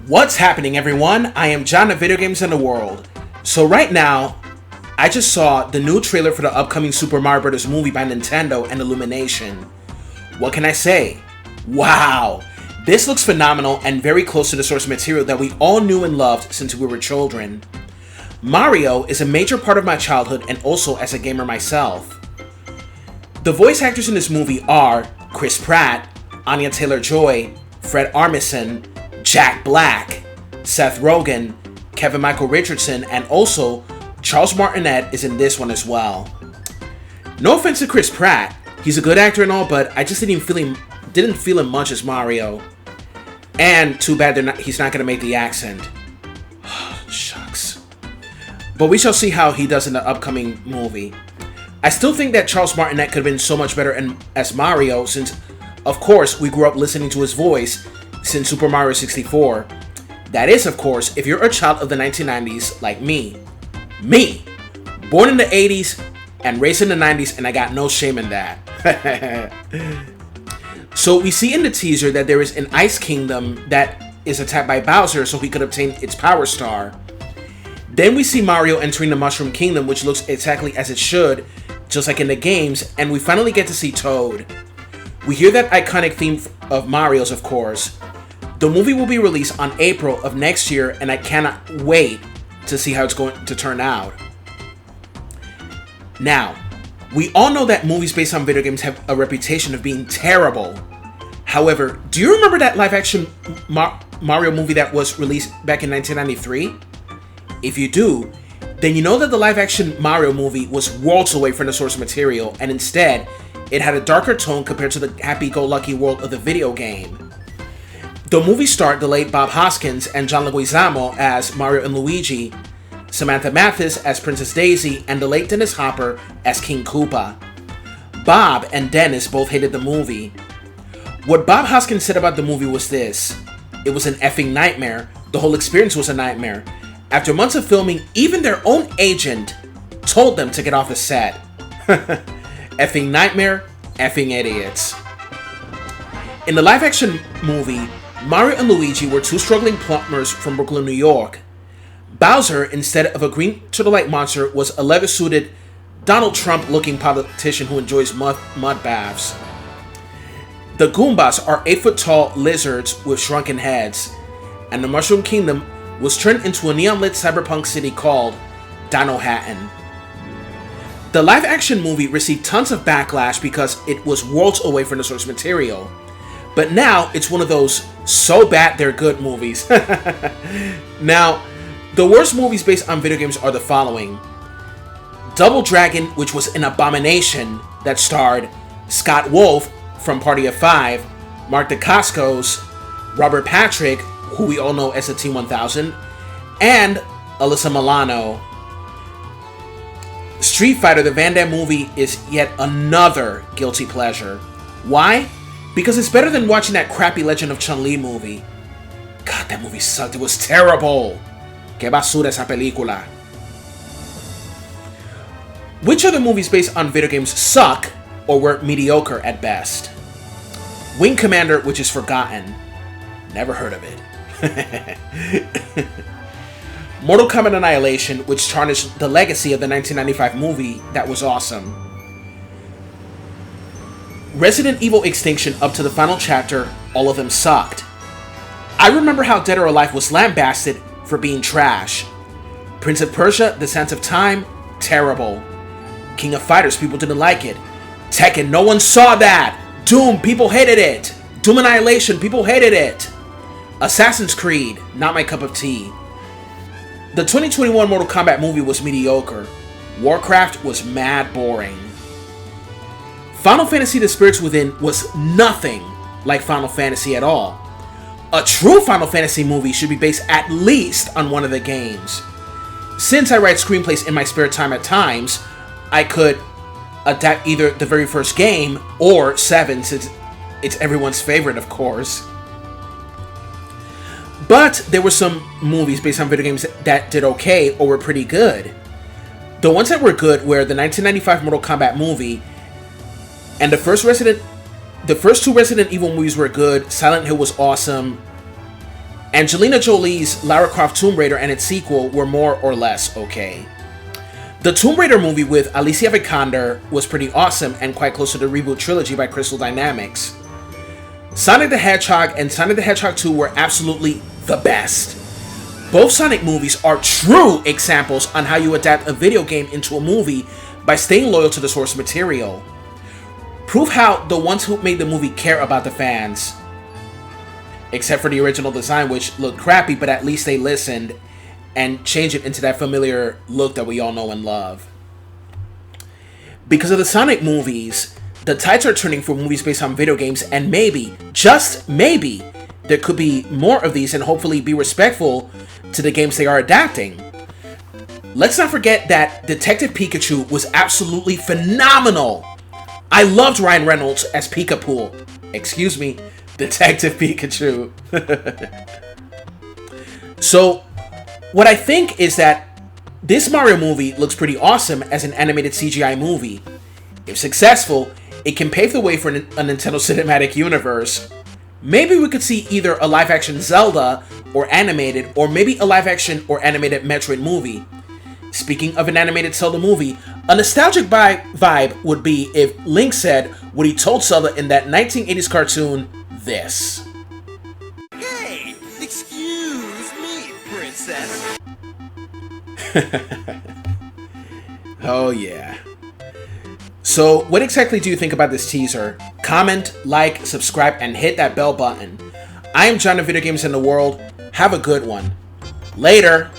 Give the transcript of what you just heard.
What's happening, everyone? I am John of Video Games in the World. So right now, I just saw the new trailer for the upcoming Super Mario Bros. Movie by Nintendo and Illumination. What can I say? Wow! This looks phenomenal and very close to the source material that we all knew and loved since we were children. Mario is a major part of my childhood and also as a gamer myself. The voice actors in this movie are Chris Pratt, Anya Taylor-Joy, Fred Armisen, Jack Black, Seth Rogen, Kevin Michael Richardson, and also Charles Martinet is in this one as well. No offense to Chris Pratt, he's a good actor and all, but I just didn't feel him much as Mario. And too bad he's not going to make the accent. Shucks. But we shall see how he does in the upcoming movie. I still think that Charles Martinet could have been so much better as Mario since, of course, we grew up listening to his voice since Super Mario 64. That is, of course, if you're a child of the 1990s like me. Me! Born in the 80s and raised in the 90s, and I got no shame in that. So we see in the teaser that there is an ice kingdom that is attacked by Bowser so he could obtain its power star. Then we see Mario entering the Mushroom Kingdom, which looks exactly as it should, just like in the games, and we finally get to see Toad. We hear that iconic theme of Mario's, of course. The movie will be released on April of next year, and I cannot wait to see how it's going to turn out. Now, we all know that movies based on video games have a reputation of being terrible. However, do you remember that live-action Mario movie that was released back in 1993? If you do, then you know that the live-action Mario movie was worlds away from the source material, and instead, it had a darker tone compared to the happy-go-lucky world of the video game. The movie starred the late Bob Hoskins and John Leguizamo as Mario and Luigi, Samantha Mathis as Princess Daisy, and the late Dennis Hopper as King Koopa. Bob and Dennis both hated the movie. What Bob Hoskins said about the movie was this: it was an effing nightmare. The whole experience was a nightmare. After months of filming, even their own agent told them to get off the set. Effing nightmare, effing idiots. In the live-action movie, Mario and Luigi were two struggling plumbers from Brooklyn, New York. Bowser, instead of a green turtle-like monster, was a leather-suited, Donald Trump-looking politician who enjoys mud baths. The Goombas are 8-foot-tall lizards with shrunken heads, and the Mushroom Kingdom was turned into a neon-lit cyberpunk city called Dino Hatton. The live-action movie received tons of backlash because it was worlds away from the source material. But now, it's one of those so bad they're good movies. Now, the worst movies based on video games are the following. Double Dragon, which was an abomination that starred Scott Wolf from Party of Five, Mark Dacascos, Robert Patrick, who we all know as the T-1000, and Alyssa Milano. Street Fighter, the Van Damme movie, is yet another guilty pleasure. Why? Because it's better than watching that crappy Legend of Chun-Li movie. God, that movie sucked. It was terrible. Que basura esa película. Which other movies based on video games suck or were mediocre at best? Wing Commander, which is forgotten. Never heard of it. Mortal Kombat Annihilation, which tarnished the legacy of the 1995 movie that was awesome. Resident Evil Extinction up to the final chapter, all of them sucked. I remember how Dead or Alive was lambasted for being trash. Prince of Persia, The Sands of Time, terrible. King of Fighters, people didn't like it. Tekken, no one saw that. Doom, people hated it. Doom Annihilation, people hated it. Assassin's Creed, not my cup of tea. The 2021 Mortal Kombat movie was mediocre. Warcraft was mad boring. Final Fantasy The Spirits Within was nothing like Final Fantasy at all. A true Final Fantasy movie should be based at least on one of the games. Since I write screenplays in my spare time at times, I could adapt either the very first game or 7, since it's everyone's favorite, of course. But there were some movies based on video games that did okay or were pretty good. The ones that were good were the 1995 Mortal Kombat movie, and the first two Resident Evil movies were good. Silent Hill was awesome. Angelina Jolie's Lara Croft Tomb Raider and its sequel were more or less okay. The Tomb Raider movie with Alicia Vikander was pretty awesome and quite close to the reboot trilogy by Crystal Dynamics. Sonic the Hedgehog and Sonic the Hedgehog 2 were absolutely the best. Both Sonic movies are true examples on how you adapt a video game into a movie by staying loyal to the source material. Prove how the ones who made the movie care about the fans. Except for the original design, which looked crappy, but at least they listened and changed it into that familiar look that we all know and love. Because of the Sonic movies, the tides are turning for movies based on video games, and maybe, just maybe, there could be more of these and hopefully be respectful to the games they are adapting. Let's not forget that Detective Pikachu was absolutely phenomenal. I loved Ryan Reynolds as Pikapool. Excuse me, Detective Pikachu. So, what I think is that this Mario movie looks pretty awesome as an animated CGI movie. If successful, it can pave the way for a Nintendo Cinematic Universe. Maybe we could see either a live-action Zelda or animated, or maybe a live-action or animated Metroid movie. Speaking of an animated Zelda movie, a nostalgic vibe would be if Link said what he told Zelda in that 1980s cartoon, this. Hey, excuse me, princess. Oh yeah. So, what exactly do you think about this teaser? Comment, like, subscribe, and hit that bell button. I am John of Video Games in the World. Have a good one. Later!